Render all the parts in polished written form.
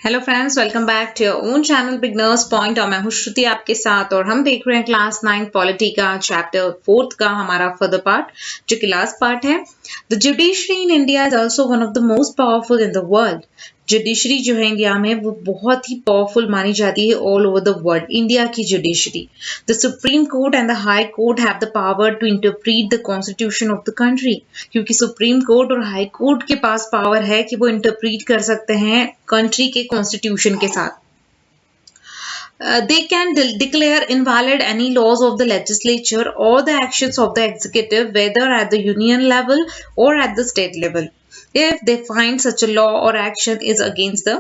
Hello friends, welcome back to your own channel beginners point. और मैं हूं श्रुति आपके साथ और हम देख रहे हैं क्लास 9 पॉलिटी का चैप्टर 4 का हमारा फर्दर पार्ट, जो कि लास्ट पार्ट है। The judiciary in India is also one of the most powerful in the world. Judiciary जो है इंडिया में वो बहुत ही पावरफुल मानी जाती है all over the world. India की judiciary, the supreme court and the high court have the power to interpret the constitution of the country. क्योंकि सुप्रीम कोर्ट और हाई कोर्ट के पास पावर है कि वो इंटरप्रीट कर सकते हैं कंट्री के कॉन्स्टिट्यूशन के साथ। They can declare invalid any laws of the legislature or the actions of the executive, whether at the union level or at the state level, if they find such a law or action is against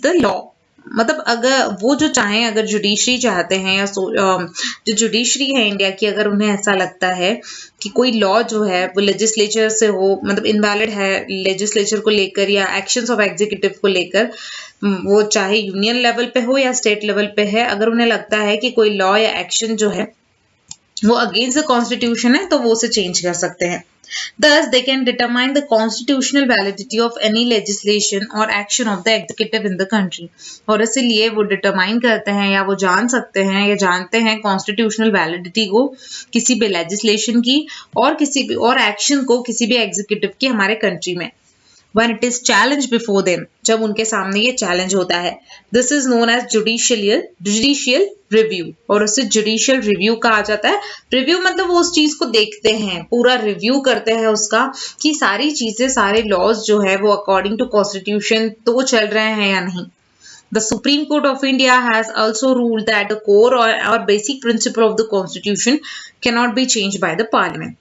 the law। मतलब अगर वो जो चाहें, अगर judiciary चाहते हैं या जो जुडिशरी है इंडिया की, अगर उन्हें ऐसा लगता है कि कोई लॉ जो है वो लेजिस्लेचर से हो, मतलब इनवैलिड है लेजिस्लेचर को लेकर या एक्शंस ऑफ एग्जीक्यूटिव को लेकर, वो चाहे यूनियन लेवल पे हो या स्टेट लेवल पे है, अगर उन्हें लगता है कि कोई लॉ या एक्शन जो है वो अगेंस्ट द कॉन्स्टिट्यूशन है तो वो उसे चेंज कर सकते हैं। Thus, they can determine the constitutional validity of any legislation or action of the executive in the country। और इसीलिए वो डिटरमाइन करते हैं या वो जान सकते हैं या जानते हैं कॉन्स्टिट्यूशनल वैलिडिटी को किसी भी लेजिस्लेशन की और किसी भी और एक्शन को किसी भी एग्जीक्यूटिव की हमारे कंट्री में। When it is challenged before them, जब उनके सामने ये चैलेंज होता है। This is known as judicial review, और उससे जुडिशियल रिव्यू कहा जाता है। रिव्यू मतलब वो उस चीज को देखते हैं, पूरा रिव्यू करते हैं उसका कि सारी चीजें, सारे लॉज जो है वो अकॉर्डिंग टू कॉन्स्टिट्यूशन तो चल रहे हैं या नहीं। The Supreme Court of India has also ruled that the core or basic principle of the Constitution cannot be changed by the Parliament।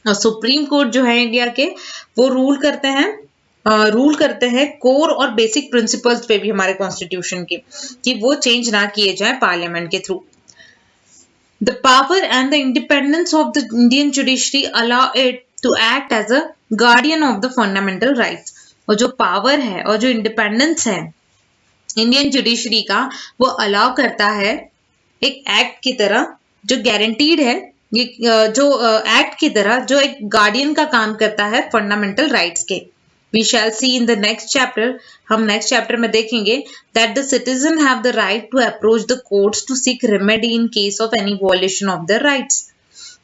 और सुप्रीम कोर्ट जो है इंडिया के, वो रूल करते हैं कोर और बेसिक प्रिंसिपल्स पे भी हमारे कॉन्स्टिट्यूशन के, कि वो चेंज ना किए जाए पार्लियामेंट के through. The power and the independence of the Indian judiciary allow it to act as a guardian of the fundamental rights. और जो पावर है और जो इंडिपेंडेंस है इंडियन जुडिशरी का, वो अलाउ करता है एक एक्ट की तरह जो गारंटीड है, ये जो एक्ट की तरह जो एक गार्डियन का काम करता है फंडामेंटल राइट्स के। We shall see in the next chapter, हम नेक्स्ट चैप्टर में देखेंगे that the citizen have the right to approach the courts to seek remedy in case of any violation of their rights।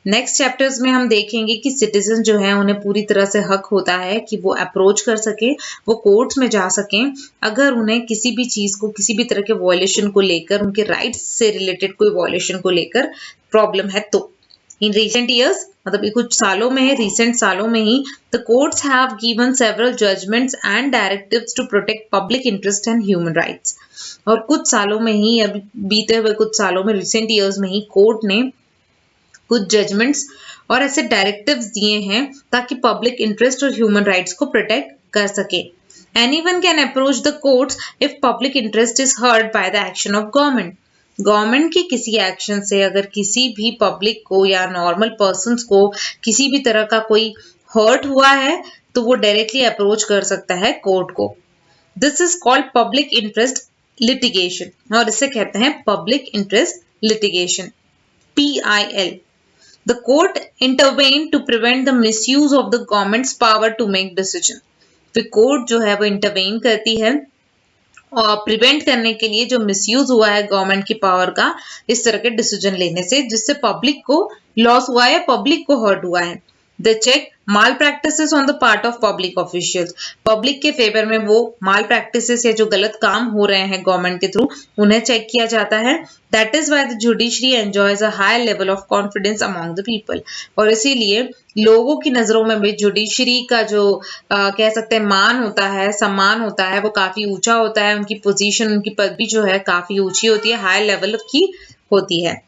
Next chapters में हम देखेंगे कि citizen जो है उन्हें पूरी तरह से हक होता है कि वो अप्रोच कर सके, वो कोर्ट्स में जा सकें अगर उन्हें किसी भी चीज को, किसी भी तरह के वॉयलेशन को लेकर, उनके राइट्स से रिलेटेड कोई वॉयलेशन को लेकर प्रॉब्लम है तो। In recent years, मतलब कुछ सालों में, रिसेंट सालों में ही, the courts have given several judgments and directives to protect public interest and human rights। और कुछ सालों में ही, अभी बीते हुए कुछ सालों में, रिसेंट ईयर्स में ही कोर्ट ने कुछ जजमेंट्स और ऐसे डायरेक्टिव्स दिए हैं ताकि पब्लिक इंटरेस्ट और ह्यूमन राइट्स को प्रोटेक्ट कर सके। Anyone can approach the courts if public interest is hurt by the action of government। Government की किसी एक्शन से अगर किसी भी पब्लिक को या नॉर्मल पर्सन्स को किसी भी तरह का कोई हर्ट हुआ है तो वो डायरेक्टली अप्रोच कर सकता है कोर्ट को। This is called public interest litigation, और इसे कहते हैं public interest litigation, PIL। The court intervene to prevent the misuse of the government's power to make decision. फिर कोर्ट जो है वो इंटरवेन करती है और प्रिवेंट करने के लिए जो मिसयूज हुआ है गवर्नमेंट की पावर का इस तरह के डिसीजन लेने से, जिससे पब्लिक को लॉस हुआ है, पब्लिक को हर्ट हुआ है। The check malpractices on the part of public officials. Public के फेवर में वो माल प्रैक्टिसेस या जो गलत काम हो रहे हैं गवर्नमेंट के थ्रू, उन्हें चेक किया जाता है। That is why the judiciary enjoys a high level of confidence among the people. और इसीलिए लोगों की नजरों में भी जुडिशरी का जो कह सकते हैं मान होता है, सम्मान होता है, वो काफी ऊंचा होता है। उनकी पोजीशन, उनकी पदवी जो है काफी ऊंची होती है, हाई लेवल की होती है।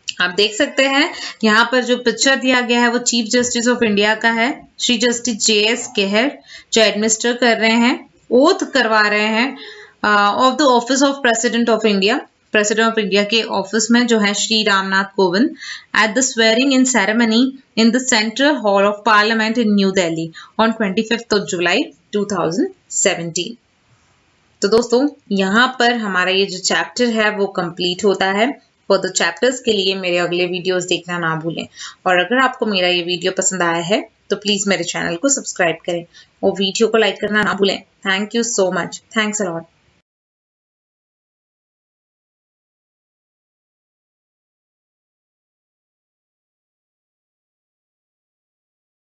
आप देख सकते हैं यहाँ पर जो पिक्चर दिया गया है वो चीफ जस्टिस ऑफ इंडिया का है, श्री जस्टिस JS केहर, जो एडमिनिस्टर कर रहे हैं, ओथ करवा रहे हैं of the office of president of India. President of India के ऑफिस में जो है Shri Ramnath Kovind, at the swearing in ceremony in the central hall of parliament in new Delhi on 25 जुलाई 2017। तो दोस्तों यहाँ पर हमारा ये जो चैप्टर है वो कंप्लीट होता है। फर्दर चैप्टर्स के लिए मेरे अगले वीडियोस देखना ना भूलें। और अगर आपको मेरा ये वीडियो पसंद आया है तो प्लीज़ मेरे चैनल को सब्सक्राइब करें और वीडियो को लाइक करना ना भूलें। Thank you so much. Thanks a lot.